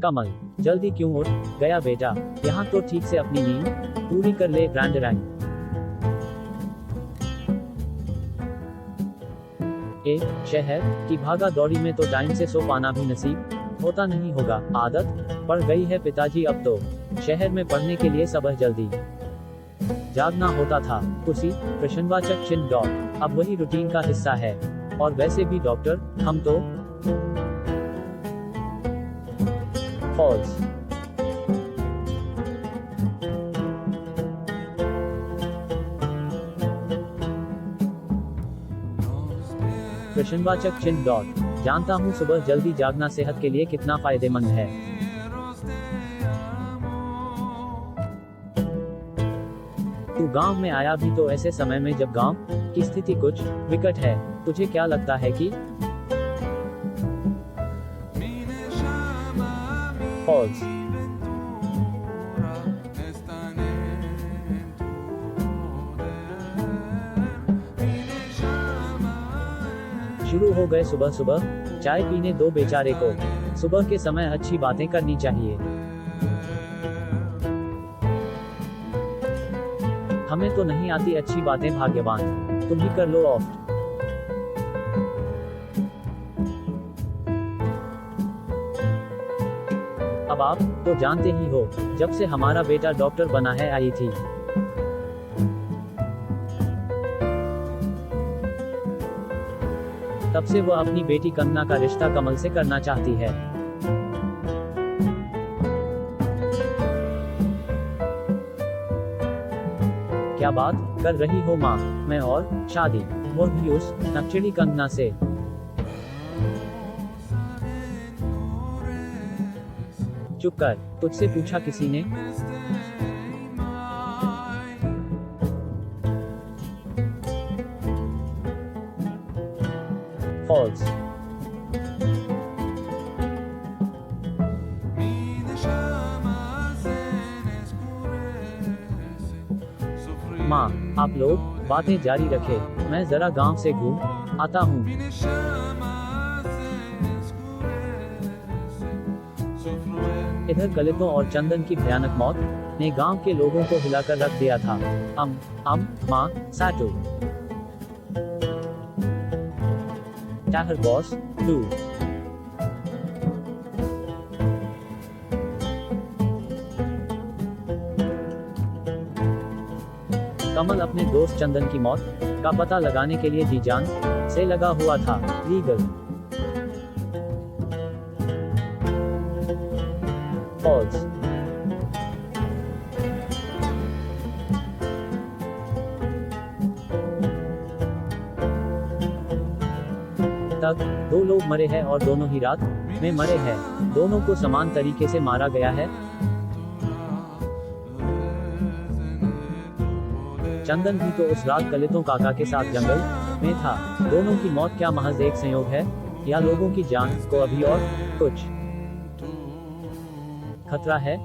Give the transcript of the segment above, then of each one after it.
कमल, जल्दी क्यों उठ गया बेटा, यहाँ तो ठीक से अपनी नींद पूरी कर ले। ग्रैंडरैंग, ए शहर की भागा दौड़ी में तो टाइम से सो पाना भी नसीब होता नहीं होगा। आदत पड़ गई है पिताजी, अब तो शहर में पढ़ने के लिए सुबह जल्दी जागना होता था। उसी प्रश्नवाचक चिन्ह डॉट अब वही रूटीन का हिस्सा है। और वैसे भी डॉक्टर हम तो फॉल्स। प्रश्नवाचक चिन्ह डॉट जानता हूँ सुबह जल्दी जागना सेहत के लिए कितना फायदेमंद है। तू गांव में आया भी तो ऐसे समय में जब गांव की स्थिति कुछ विकट है। तुझे क्या लगता है कि फॉल्स। शुरू हो गए सुबह सुबह चाय पीने दो बेचारे को। सुबह के समय अच्छी बातें करनी चाहिए। हमें तो नहीं आती अच्छी बातें भाग्यवान, तुम ही कर लो ऑफ। अब आप तो जानते ही हो, जब से हमारा बेटा डॉक्टर बना है आई थी तब से वह अपनी बेटी कंगना का रिश्ता कमल से करना चाहती है। क्या बात कर रही हो माँ, मैं और शादी, वो भी उस नक्चड़ी कंगना से। चुप कर, तुझसे पूछा किसी ने? फॉल्स। माँ, आप लोग बातें जारी रखे, मैं जरा गांव से घूम आता हूँ। इधर कलितों और चंदन की भयानक मौत ने गांव के लोगों को हिलाकर रख दिया था। माँ, साटू Taher Boss, 2। कमल अपने दोस्त चंदन की मौत का पता लगाने के लिए जी जान से लगा हुआ था। लीगल फॉल्स। तक 2 लोग मरे हैं और दोनों ही रात में मरे हैं। दोनों को समान तरीके से मारा गया है। चंदन भी तो उस रात कलितों काका के साथ जंगल में था। दोनों की मौत क्या महज एक संयोग है, या लोगों की जान को अभी और कुछ खतरा है?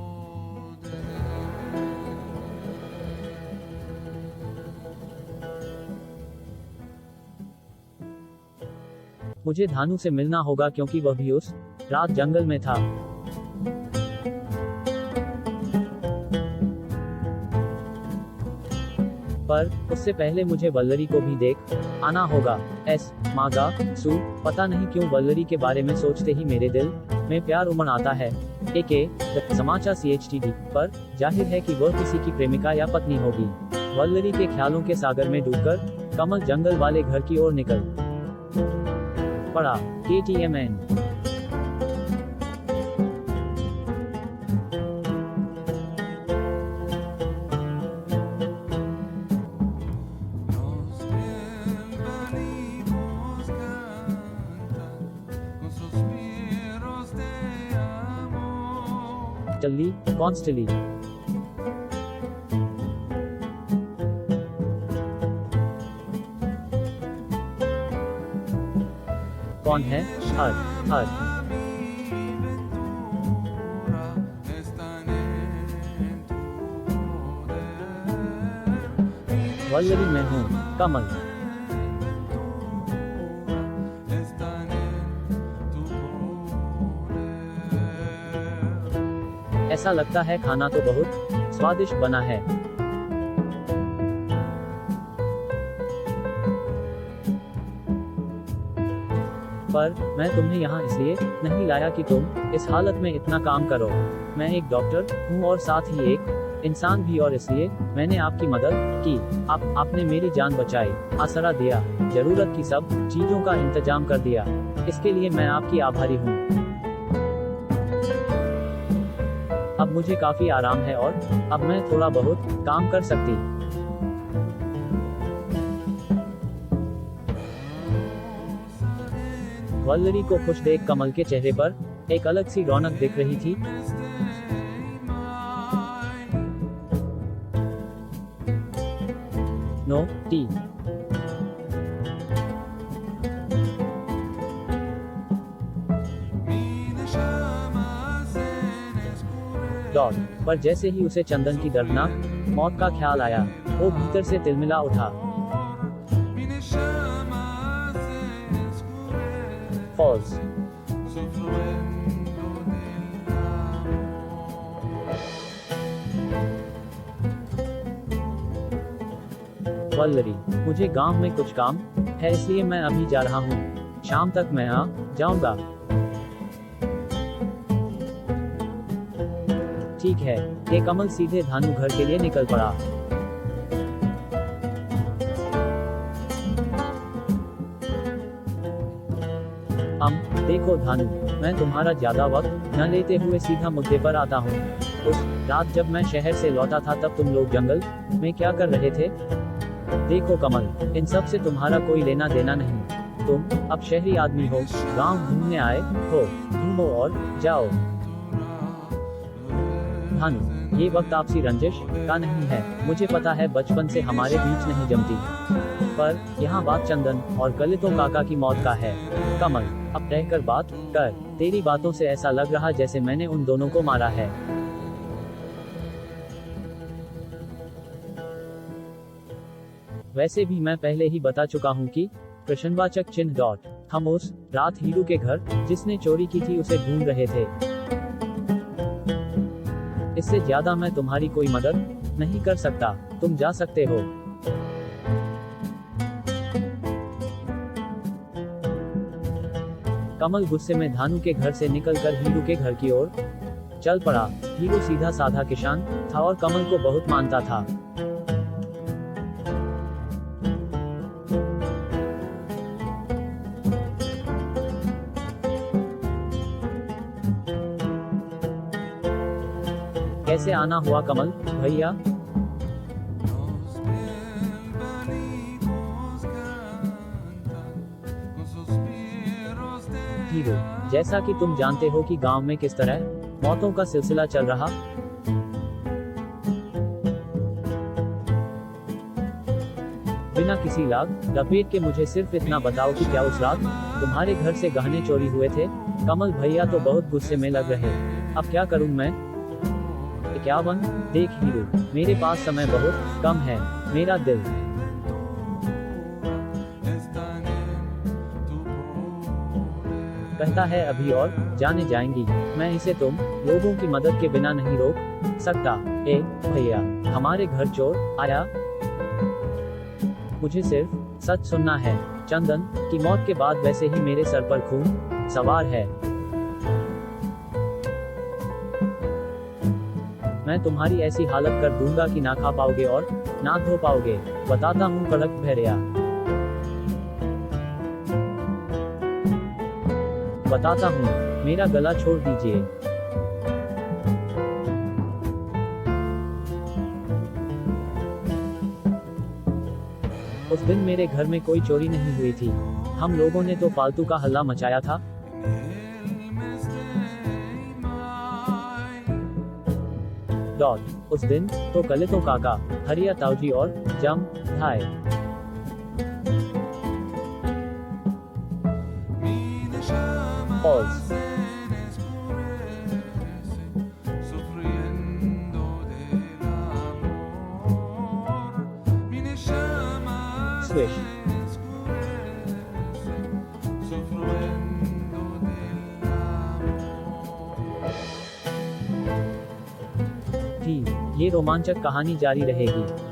मुझे धानु से मिलना होगा क्योंकि वह भी उस रात जंगल में था। पर उससे पहले मुझे वल्लरी को भी देख आना होगा। एस मागा सू, पता नहीं क्यों वल्लरी के बारे में सोचते ही मेरे दिल में प्यार उमड़ आता है। समाचार CHTD पर जाहिर है कि वह किसी की प्रेमिका या पत्नी होगी। वल्लरी के ख्यालों के सागर में डूबकर कमल जंगल वाले घर की ओर निकल पड़ा। KTMN। टल्ली कॉन्स्टली। कौन है? हर वल्लरी मैं हूँ, कमल। ऐसा लगता है खाना तो बहुत स्वादिष्ट बना है। पर मैं तुम्हें यहाँ इसलिए नहीं लाया कि तुम इस हालत में इतना काम करो। मैं एक डॉक्टर हूँ और साथ ही एक इंसान भी, और इसलिए मैंने आपकी मदद की। आपने मेरी जान बचाई, आसरा दिया, जरूरत की सब चीजों का इंतजाम कर दिया। इसके लिए मैं आपकी आभारी हूँ। अब मुझे काफी आराम है और अब मैं थोड़ा बहुत काम कर सकती। वल्लरी को खुश देख कमल के चेहरे पर एक अलग सी रौनक दिख रही थी। नो टी। डॉट। पर जैसे ही उसे चंदन की दर्दनाक मौत का ख्याल आया, वो भीतर से तिलमिला उठा। फॉल्स। वल्लरी, मुझे गांव में कुछ काम है, इसलिए मैं अभी जा रहा हूँ। शाम तक मैं आ जाऊंगा। ठीक है। ये कमल सीधे धानु घर के लिए निकल पड़ा। देखो धानु, मैं तुम्हारा ज्यादा वक्त न लेते हुए सीधा मुद्दे पर आता हूँ। उस रात जब मैं शहर से लौटा था तब तुम लोग जंगल में क्या कर रहे थे? देखो कमल, इन सब से तुम्हारा कोई लेना देना नहीं। तुम अब शहरी आदमी हो, गांव घूमने आए हो, घूमो और जाओ। भानु, ये वक्त आपसी रंजिश का नहीं है। मुझे पता है बचपन से हमारे बीच नहीं जमती, पर यहाँ बात चंदन और कलितों काका की मौत का है। कमल, अब रहकर बात कर। तेरी बातों से ऐसा लग रहा जैसे मैंने उन दोनों को मारा है। वैसे भी मैं पहले ही बता चुका हूँ कि प्रश्नवाचक चिन्ह डॉट। हम उस रात हीरू के घर जिसने चोरी की थी उसे ढूंढ रहे थे। इससे ज्यादा मैं तुम्हारी कोई मदद नहीं कर सकता। तुम जा सकते हो। कमल गुस्से में धानु के घर से निकलकर हीरू के घर की ओर चल पड़ा। हीरू सीधा साधा किसान था और कमल को बहुत मानता था। कैसे आना हुआ कमल भैया? हीरू, जैसा कि तुम जानते हो कि गांव में किस तरह मौतों का सिलसिला चल रहा। बिना किसी लाग लपेट के मुझे सिर्फ इतना बताओ कि क्या उस रात तुम्हारे घर से गहने चोरी हुए थे? कमल भैया तो बहुत गुस्से में लग रहे। अब क्या करूं मैं? 51। देख हीरू, मेरे पास समय बहुत कम है। मेरा दिल कहता है अभी और जाने जाएंगी। मैं इसे तुम लोगों की मदद के बिना नहीं रोक सकता। ए भैया, हमारे घर चोर आया। मुझे सिर्फ सच सुनना है। चंदन की मौत के बाद वैसे ही मेरे सर पर खून सवार है। मैं तुम्हारी ऐसी हालत कर दूंगा कि ना खा पाओगे और ना धो पाओगे। बताता हूँ कड़क भैरिया, बताता हूँ। मेरा गला छोड़ दीजिए। उस दिन मेरे घर में कोई चोरी नहीं हुई थी। हम लोगों ने तो फालतू का हल्ला मचाया था। डॉट। उस दिन तो कलितों काका, हरिया ताऊजी और जम भाई। Pause. Swish. थी। ये रोमांचक कहानी जारी रहेगी।